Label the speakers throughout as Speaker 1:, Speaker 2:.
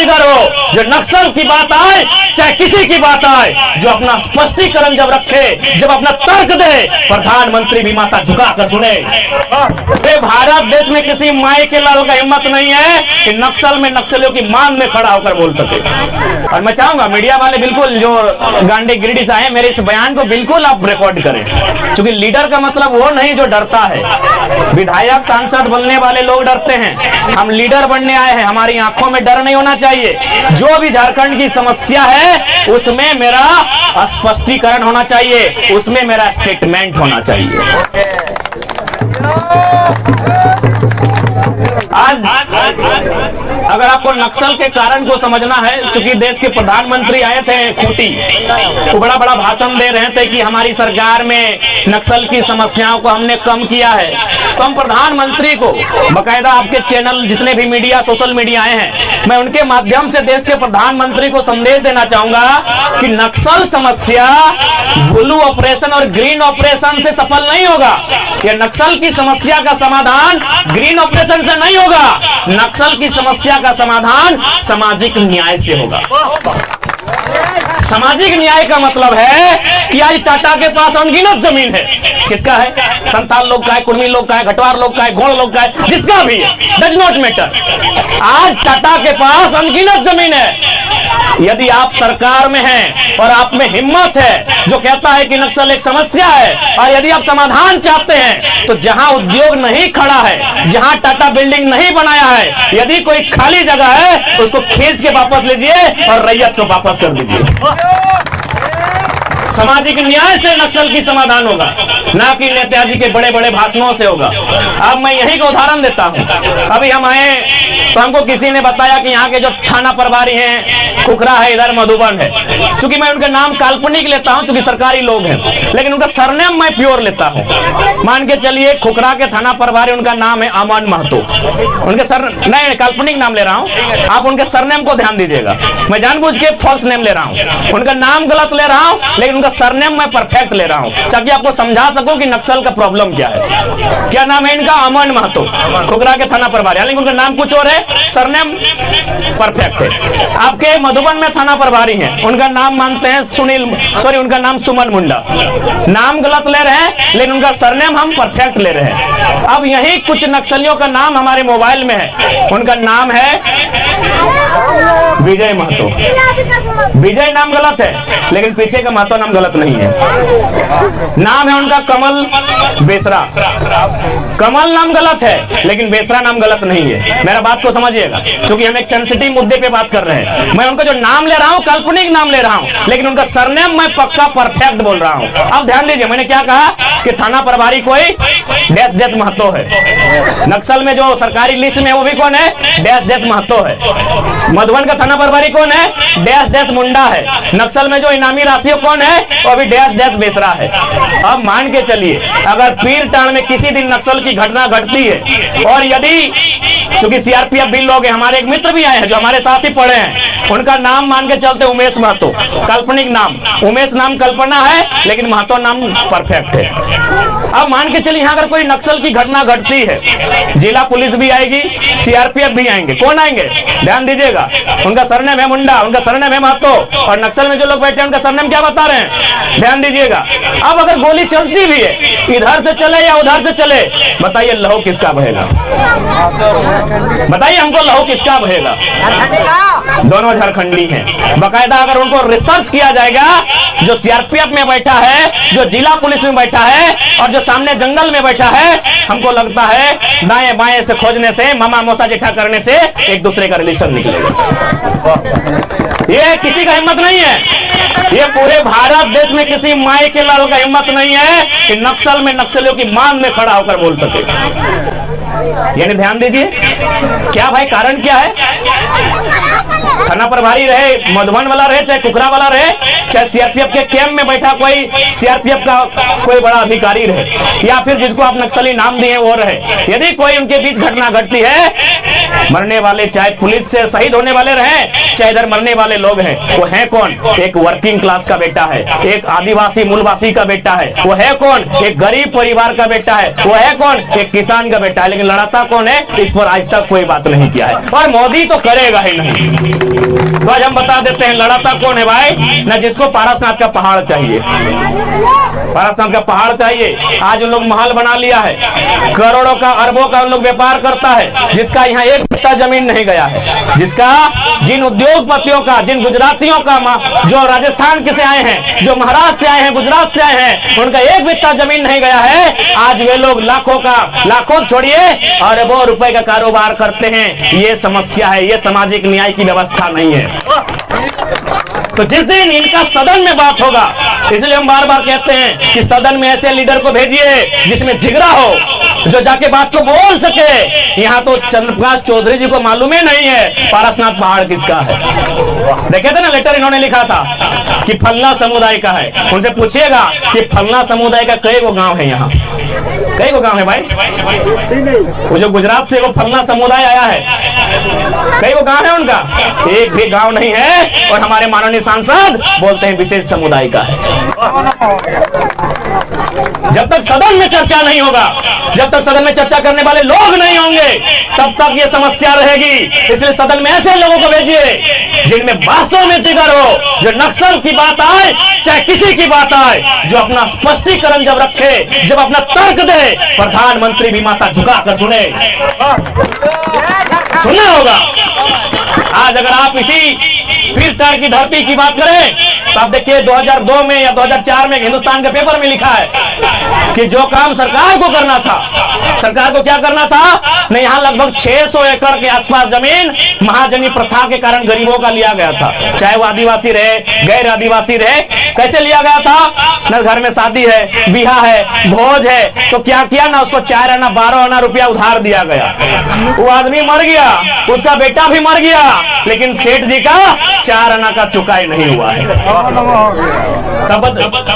Speaker 1: हो जो नक्सल की बात आए चाहे किसी की बात आए, जो अपना स्पष्टीकरण जब रखे, जब अपना तर्क दे, प्रधानमंत्री भी माथा झुका कर सुने। भारत देश में किसी माई के लाल का हिम्मत नहीं है कि नक्सल में नक्सलियों की मान में खड़ा होकर बोल सके। और मैं चाहूंगा मीडिया वाले बिल्कुल जो गांडी गिरिडीह से आए, मेरे इस बयान को बिल्कुल आप रिकॉर्ड करें, क्योंकि लीडर का मतलब वो नहीं जो डरता है। विधायक सांसद बनने वाले लोग डरते हैं, हम लीडर बनने आए हैं, हमारी आंखों में डर नहीं होना चाहिए। जो भी झारखंड की समस्या है उसमें मेरा स्पष्टीकरण होना चाहिए, उसमें मेरा स्टेटमेंट होना चाहिए। आज अगर आपको नक्सल के कारण को समझना है, क्योंकि देश के प्रधानमंत्री आए थे खूंटी, तो बड़ा बड़ा भाषण दे रहे थे कि हमारी सरकार में नक्सल की समस्याओं को हमने कम किया है, तो हम प्रधानमंत्री को बकायदा आपके चैनल जितने भी मीडिया सोशल मीडिया आए हैं, मैं उनके माध्यम से देश के प्रधानमंत्री को संदेश देना चाहूंगा कि नक्सल समस्या ब्लू ऑपरेशन और ग्रीन ऑपरेशन से सफल नहीं होगा। यह नक्सल की समस्या का समाधान ग्रीन ऑपरेशन से नहीं होगा, नक्सल की समस्या का समाधान सामाजिक न्याय से होगा। सामाजिक न्याय का मतलब है कि आज टाटा के पास अनगिनत जमीन है, किसका है? संथाल लोग का है, कुर्मी लोग का है, घटवार लोग का है, गोंड लोग का है, जिसका भी है, डज नॉट मैटर। आज टाटा के पास अनगिनत जमीन है। यदि आप सरकार में हैं और आप में हिम्मत है जो कहता है कि नक्सल एक समस्या है, और यदि आप समाधान चाहते हैं, तो जहां उद्योग नहीं खड़ा है, जहां टाटा बिल्डिंग नहीं बनाया है, यदि कोई खाली जगह है उसको खींच के वापस लीजिए और रैयत को वापस कर दीजिए। सामाजिक न्याय से नक्सल की समाधान होगा, ना कि नेताजी के बड़े बड़े भाषणों से होगा। अब मैं यही का उदाहरण देता हूं। अभी हम आए तो हमको किसी ने बताया कि यहाँ के जो थाना प्रभारी हैं खुखरा है, इधर मधुबन है। चूंकि मैं उनका नाम काल्पनिक लेता हूं, चूंकि सरकारी लोग हैं, लेकिन उनका सरनेम मैं प्योर लेता हूं। मान के चलिए खुखरा के थाना प्रभारी, उनका नाम है अमन महतो। उनके नहीं, काल्पनिक नाम ले रहा हूं, आप उनके सरनेम को ध्यान दीजिएगा। मैं जानबूझ के फॉल्स नेम ले रहा हूं, उनका नाम गलत ले रहा हूं, लेकिन उनका सरनेम मैं परफेक्ट ले रहा हूं, ताकि आपको समझा सकूं कि नक्सल का प्रॉब्लम क्या है। क्या नाम है इनका? अमन महतो, खुखरा के थाना प्रभारी, लेकिन उनका नाम कुछ और है, सरनेम परफेक्ट है। आपके मधुबन में थाना प्रभारी हैं, उनका नाम मानते हैं उनका नाम सुमन मुंडा। नाम गलत ले रहे हैं, लेकिन उनका सरनेम हम परफेक्ट ले रहे हैं। अब यही कुछ नक्सलियों का नाम हमारे मोबाइल में है, उनका नाम है विजय महतो। विजय नाम गलत है, लेकिन पीछे का महतो नाम गलत नहीं है। नाम है उनका कमल बेसरा। कमल नाम गलत है, लेकिन बेसरा नाम गलत नहीं है। मेरा बात को समझिएगा, क्योंकि हम एक सेंसिटिव मुद्दे पे बात कर रहे हैं। मैं उनका जो नाम ले रहा हूं काल्पनिक नाम ले रहा हूं, लेकिन उनका सरनेम मैं पक्का परफेक्ट बोल रहा हूं। अब ध्यान दीजिए, मैंने क्या कहा कि थाना प्रभारी कोई डैश डैश महतो है। नक्सल में जो सरकारी लिस्ट में वो भी कौन है? डैश डैश महतो है। मधुबन का थाना प्रभारी कौन है? डैश डैश मुंडा है। नक्सल में जो इनामी राशि कौन है? वो भी डैश डैश बेसरा है। अब मान के चलिए, अगर पीर टाण में किसी दिन नक्सल की घटना घटती है, और यदि क्योंकि सीआरपीएफ भी लोग हैं, हमारे एक मित्र भी आए हैं जो हमारे साथ ही पढ़े हैं, उनका नाम मान के चलते उमेश महतो, काल्पनिक नाम। उमेश नाम कल्पना है, लेकिन महतो नाम परफेक्ट है। अब मान के चलिए, यहाँ अगर कोई नक्सल की घटना घटती है, जिला पुलिस भी आएगी, सीआरपीएफ भी आएंगे। कौन आएंगे? ध्यान दीजिएगा, उनका सरनेम है मुंडा, उनका सरनेम है महतो, और नक्सल में जो लोग बैठे हैं उनका सरनेम क्या बता रहे हैं? ध्यान दीजिएगा। अब अगर गोली चलती भी है, इधर से चले या उधर से चले, बताइए लहू किसका बहेगा? बताइए हमको, लहू किसका बहेगा? दोनों झारखंडी हैं। बाकायदा अगर उनको रिसर्च किया जाएगा, जो सीआरपीएफ में बैठा है, जो जिला पुलिस में बैठा है, और जो सामने जंगल में बैठा है, हमको लगता है दाएं बाएं से खोजने से, मामा मौसा जेठा करने से एक दूसरे का रिलेशन निकलेगा। ये किसी का हिम्मत नहीं है। ये पूरे भारत देश में किसी माई के लाल का हिम्मत नहीं है कि नक्सल में नक्सलियों की मान में खड़ा होकर बोल सके। यानी ध्यान दीजिए, क्या भाई कारण क्या है? थाना प्रभारी रहे, मधुबन वाला रहे, चाहे कुकरा वाला रहे, चाहे सीआरपीएफ के कैंप में बैठा कोई सीआरपीएफ का कोई बड़ा अधिकारी रहे, या फिर जिसको आप नक्सली नाम दिए वो रहे, यदि कोई उनके बीच घटना घटती है, मरने वाले चाहे पुलिस से शहीद होने वाले रहे, चाहे इधर मरने वाले लोग हैं, वो है कौन? एक वर्किंग क्लास का बेटा है, एक आदिवासी मूलवासी का बेटा है, वो है कौन? एक गरीब परिवार का बेटा है, वो है कौन? एक किसान का बेटा है। लेकिन लड़ाता कौन है? इस पर आज तक कोई बात नहीं किया है, और मोदी तो करेगा ही नहीं। तो आज हम बता देते हैं लड़ाता कौन है भाई। न जिसको पारसनाथ का पहाड़ चाहिए, पारसनाथ का पहाड़ चाहिए, आज उन लोग महल बना लिया है, करोड़ों का अरबों का उन लोग व्यापार करता है, जिसका यहाँ एक बित्ता जमीन नहीं गया है, जिसका जिन उद्योगपतियों का, जिन गुजरातियों का, जो राजस्थान के से आए हैं, जो महाराष्ट्र से आए हैं, गुजरात से आए हैं, उनका एक बित्ता जमीन नहीं गया है। आज वे लोग लाखों छोड़िए अरबों रुपए का कारोबार करते हैं। ये समस्या है, ये सामाजिक न्याय की व्यवस्था नहीं है। तो जिस दिन इनका सदन में बात होगा, इसलिए हम बार बार कहते हैं कि सदन में ऐसे लीडर को भेजिए जिसमें जिगरा हो, जो जाके बात को बोल सके। यहाँ तो चंद्रप्रकाश चौधरी जी को मालूम ही नहीं है पारसनाथ पहाड़ किसका है। देखे थे ना लेटर इन्होंने लिखा था कि फलना समुदाय का है। उनसे पूछिएगा कि फलना समुदाय का कई गो गांव है, यहाँ कई गो गांव है भाई? वो जो गुजरात से वो फलना समुदाय आया है, कई गो गांव है उनका? एक भी गांव नहीं है। और हमारे माननीय सांसद बोलते हैं विशेष समुदाय का है। जब तक सदन में चर्चा नहीं होगा, जब तक सदन में चर्चा करने वाले लोग नहीं होंगे, तब तक ये समस्या रहेगी। इसलिए सदन में ऐसे लोगों को भेजिए जिनमें वास्तव में जिगर हो, जो नक्सल की बात आए चाहे किसी की बात आए, जो अपना स्पष्टीकरण जब रखे, जब अपना तर्क दे, प्रधानमंत्री भी माथा झुकाकर सुने। सुनना होगा। आज अगर आप इसी पीरटार की धरती की बात करें तो आप देखिए 2002 में या 2004 में हिंदुस्तान के पेपर में लिखा है कि जो काम सरकार को करना था, सरकार को क्या करना था नहीं, यहाँ लगभग 600 एकड़ के आसपास जमीन महाजनी प्रथा के कारण गरीबों का लिया गया था, चाहे वो आदिवासी रहे, गैर आदिवासी रहे। कैसे लिया गया था? न घर में शादी है, बिहा है, भोज है, तो क्या किया ना, उसको 4 आना 12 आना रुपया उधार दिया गया। वो आदमी मर गया, उसका बेटा भी मर गया, लेकिन सेठ जी का 4 आना का चुकाई नहीं हुआ है। तब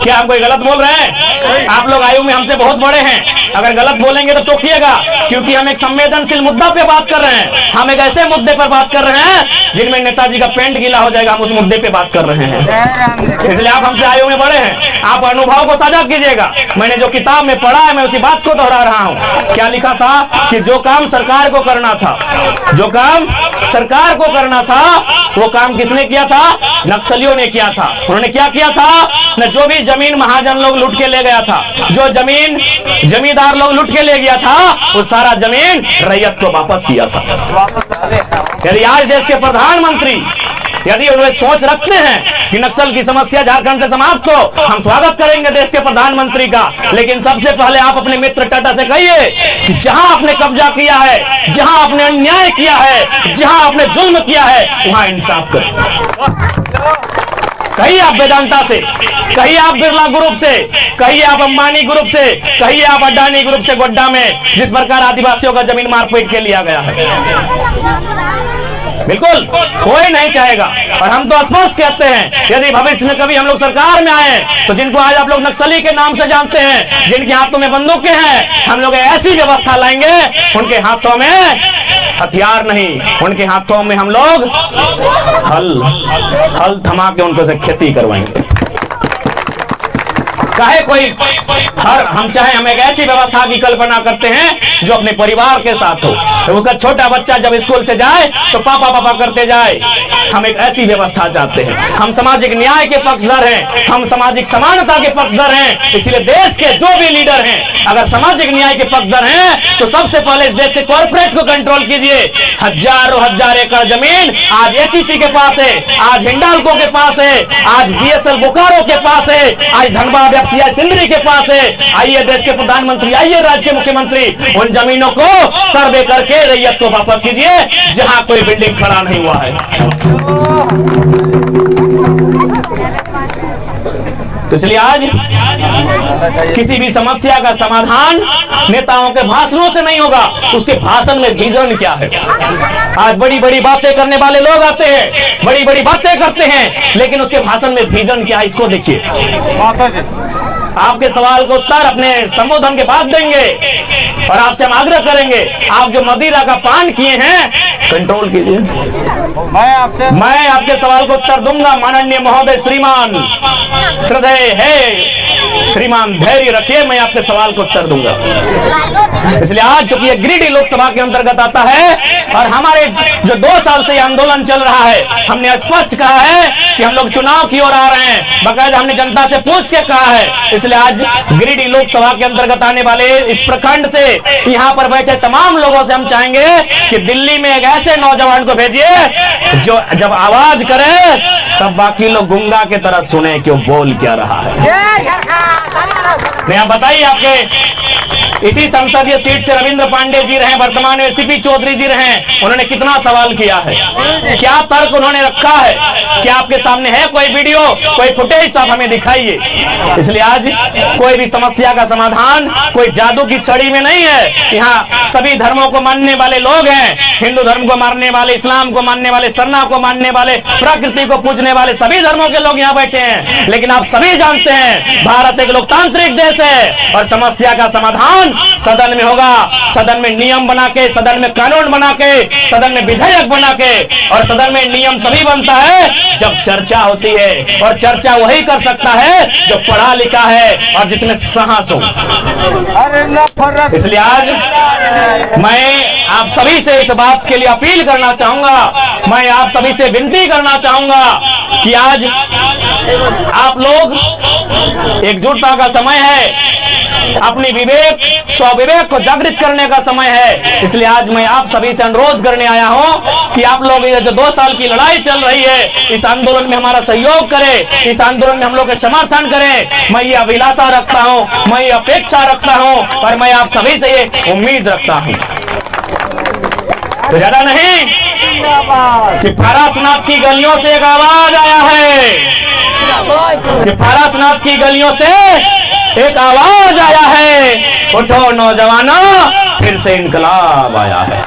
Speaker 1: क्या हम कोई गलत बोल रहे हैं? आप लोग आयु में हमसे बहुत बड़े हैं, अगर गलत बोलेंगे तो टोकिएगा, क्योंकि हम एक संवेदनशील मुद्दा पे बात कर रहे हैं। हम एक ऐसे मुद्दे पर बात कर रहे हैं जिनमें नेताजी का पेंट गीला हो जाएगा, हम उस मुद्दे पे बात कर रहे हैं। इसलिए आप हमसे आयु में बड़े हैं, आप अनुभव को साझा कीजिएगा। मैंने जो किताब में पढ़ा है मैं उसी बात को दोहरा रहा हूँ। क्या लिखा था कि जो काम सरकार को करना था, जो काम सरकार को करना था, वो काम किसने किया था? नक्सलियों ने किया था। उन्होंने क्या किया था न, जो भी जमीन महाजन लोग लूट के ले गया था, जो जमीन जमींदार लोग लूट के ले गया था, वो सारा जमीन रैयत को वापस किया था। यदि आज देश के प्रधानमंत्री यदि उन्हें सोच रखते हैं कि नक्सल की समस्या झारखंड से समाप्त हो, हम स्वागत करेंगे देश के प्रधानमंत्री का। लेकिन सबसे पहले आप अपने मित्र टाटा से कहिए कि जहां आपने कब्जा किया है, जहां आपने अन्याय किया है, जहां आपने जुल्म किया है, वहां इंसाफ करें। कहिए आप वेदांता से, कहिए आप बिरला ग्रुप से, कहिए आप अंबानी ग्रुप से, कहिए आप अडानी ग्रुप से गोड्डा में जिस प्रकार आदिवासियों का जमीन मारपीट के लिया गया है। बिल्कुल कोई नहीं चाहेगा। और हम तो स्पष्ट कहते हैं यदि भविष्य में कभी हम लोग सरकार में आए तो जिनको आज आप लोग नक्सली के नाम से जानते हैं, जिनके हाथों में बंदूकें हैं, हम लोग ऐसी व्यवस्था लाएंगे उनके हाथों में हथियार नहीं, उनके हाथों में हम लोग हल थमा के उनको से खेती करवाएंगे। चाहे कोई हम चाहे हम एक ऐसी व्यवस्था की कल्पना करते हैं जो अपने परिवार के साथ हो, तो उसका छोटा बच्चा जब स्कूल से जाए तो पापा पापा करते जाए। हम एक ऐसी व्यवस्था चाहते हैं। हम सामाजिक न्याय के पक्षधर हैं, हम सामाजिक समानता के पक्षधर हैं। इसलिए देश के जो भी लीडर हैं अगर सामाजिक न्याय के पक्षधर हैं तो सबसे पहले इस देश से कॉर्पोरेट को कंट्रोल कीजिए। हजारों हजार एकड़ जमीन आज एचईसी के पास है, आज हिंडाल्को के पास है, आज बीएसएल बोकारो के पास है, आज धनबाद एफसीआई सिंदरी के पास है। आइए देश के प्रधानमंत्री, आइए राज्य के मुख्यमंत्री, उन जमीनों को सर्वे करके रैयत को वापस कीजिए जहां कोई बिल्डिंग खड़ा नहीं हुआ है। तो इसलिए आज किसी भी समस्या का समाधान नेताओं के भाषणों से नहीं होगा, उसके भाषण में विजन क्या है। आज बड़ी बड़ी बातें करने वाले लोग आते हैं, बड़ी बड़ी बातें करते हैं, लेकिन उसके भाषण में विजन क्या है, इसको देखिए। आपके सवाल का उत्तर अपने संबोधन के बाद देंगे और आपसे हम आग्रह करेंगे, आप जो मदिरा का पान किए हैं कंट्रोल कीजिए। मैं आपके सवाल को उत्तर दूंगा माननीय महोदय श्रीमान, श्रद्धेय है श्रीमान, धैर्य रखिए, मैं आपके सवाल को उत्तर दूंगा। इसलिए आज चूंकि गिरिडीह लोकसभा के अंतर्गत आता है और हमारे जो 2 साल से आंदोलन चल रहा है, हमने स्पष्ट कहा है कि हम लोग चुनाव की ओर आ रहे हैं, बाकायदा हमने जनता से पूछ के कहा है। इसलिए आज गिरिडीह लोकसभा के अंतर्गत आने वाले इस प्रखंड से, यहाँ पर बैठे तमाम लोगों से हम चाहेंगे कि दिल्ली में एक ऐसे नौजवान को भेजिए जो जब आवाज करे तब बाकी लोग गुंगा की तरह सुने कि वो बोल क्या रहा है। नहीं, आप बताइए, आपके इसी संसदीय सीट से रविंद्र पांडे जी रहे, वर्तमान में सीपी चौधरी जी रहे, उन्होंने कितना सवाल किया है, क्या तर्क उन्होंने रखा है, क्या आपके सामने है कोई वीडियो, कोई फुटेज, तो आप हमें दिखाइए। इसलिए आज कोई भी समस्या का समाधान कोई जादू की छड़ी में नहीं है। यहाँ सभी धर्मों को मानने वाले लोग हैं, हिंदू धर्म को मानने वाले, इस्लाम को मानने वाले, सरना को मानने वाले, प्रकृति को पूजने वाले सभी धर्मों के लोग यहाँ बैठे हैं। लेकिन आप सभी जानते हैं भारत एक लोकतांत्रिक देश है और समस्या का समाधान सदन में होगा। सदन में नियम बना के, सदन में कानून बना के, सदन में विधेयक बना के, और सदन में नियम तभी बनता है जब चर्चा होती है, और चर्चा वही कर सकता है जो पढ़ा लिखा है और जिसमें साहस हो। इसलिए आज मैं आप सभी से इस बात के लिए अपील करना चाहूंगा, मैं आप सभी से विनती करना चाहूंगा कि आज आप लोग एकजुटता का समय है, अपनी विवेक स्वविवेक को जागृत करने का समय है। इसलिए आज मैं आप सभी से अनुरोध करने आया हूं कि आप लोग ये जो 2 साल की लड़ाई चल रही है, इस आंदोलन में हमारा सहयोग करें, इस आंदोलन में हम लोग का समर्थन करें। मैं ये अभिलाषा रखता हूं, मैं ये अपेक्षा रखता हूं और मैं आप सभी से ये उम्मीद रखता हूं। तो ज्यादा नहीं कि पारसनाथ की गलियों से एक आवाज आया है, कि पारसनाथ की गलियों से एक आवाज आया है, उठो नौजवानों, फिर से इनकलाब आया है।